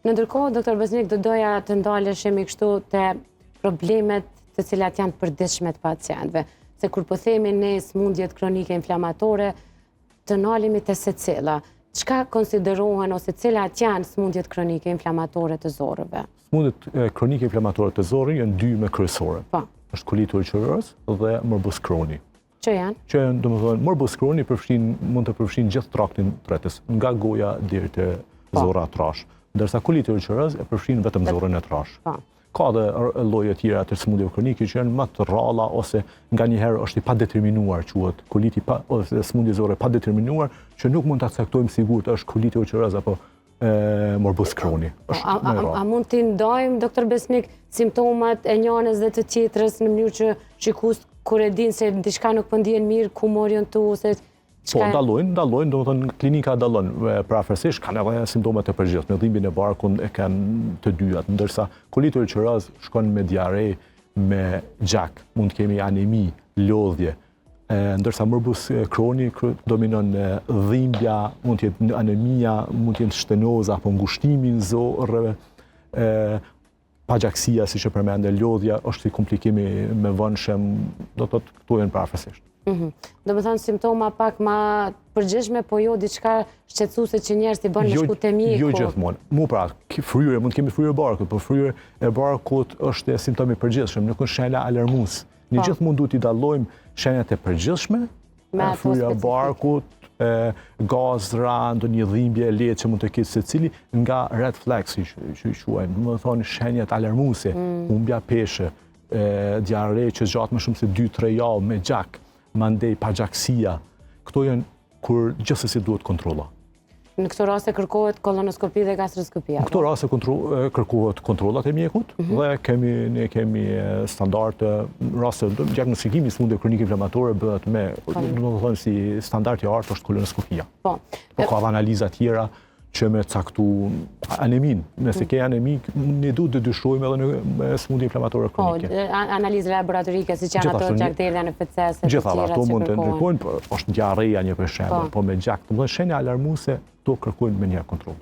Në ndërkohë, doktor Besnik, do doja të ndaleshim kështu te problemet të cilat janë të përditshme të pacientëve. Se kur po themi ne sëmundjet kronike inflamatore, të ndalemi te secila. Çka konsiderohen ose cilat janë sëmundjet kronike inflamatore të zorrëve? Sëmundjet kronike inflamatore të zorrit janë dy më kryesore. Po. Është koliti ulcerioz dhe morbus Crohni. Që janë? Që janë, domethënë, morbus Crohni mund të përfshin gjithë traktin tretës, nga goja deri te zorra trash, ndërsa koliti ulcerioz e përfshin vetëm zorrën e trash. Po. Ka dhe lloje tjera të sëmundjeve kronike që janë më të rralla ose nganjëherë është i padeterminuar, quhet koliti ose sëmundje zorre padeterminuar, që nuk mund ta caktojmë sigurt është koliti ulcerioz apo morbus Crohni. A mund t'i ndajmë, doktor Besnik, simptomat e njënës dhe të tjetrës në mënyrë që shikues kur e dinë se diçka nuk po ndihen mirë, ku orientu ose Po, dallojnë, domethënë klinika dallon parafërsisht kanë edhe simptome të përgjithshme, dhimbjen e barkut e kanë të dyjat, ndërsa koliti ulcerioz shkon me diare, me gjak, mund të kemi anemi, lodhje, ndërsa morbus Crohni dominon dhimbja, mund të jetë anemia, mund të jetë stenoza apo ngushtimi në zorrë, pagjaksia, siç e përmendë, lodhja është si komplikimi me vonshëm, do të thotë këto janë parafërsisht. Do me thonë simptoma pak ma përgjithshme, po jo diçka shqetësuese që njerëz i bën me shku te mjeku. Jo gjithmonë. Pra, fryerje, mund të kemi fryrje barkut, po fryrje e barkut është simptom i përgjithshëm, nuk është shenja alarmues. Ne gjithmonë duhet i dallojmë shenjat e përgjithshme, fryrja e barkut, gazra, ndonjë dhimbje e lehtë që mund të ketë secili, nga red flags që quajmë, do të thonë shenjat alarmuese, humbja peshe, diare që zgjat më shumë se 2-3 javë me gjak, mandej pagjaksia, këto janë kur gjithsesi duhet kontrolla. Në këto raste kërkohet kolonoskopi dhe gastroskopi. Në këto raste kërkohet kontrollat e mjekut dhe ne kemi standard raste diagnostikimi sëmundjeve kronike inflamatore bëhet me, domethënë si standard i artë është kolonoskopia. Po ka dhe analiza tjera që me caktu anemin. Nëse ke anemi, ne duhet të dyshojmë edhe në sëmundje inflamatore kronike. Po, analizë laboratorike, si që janë ato gjakderdhja në FCS e të gjitha tjera ato që mund të kërkohen. ndërkojnë, është diarreja një për shembull, po me gjak, domethënë shenja alarmuese to kërkojnë me një kontroll.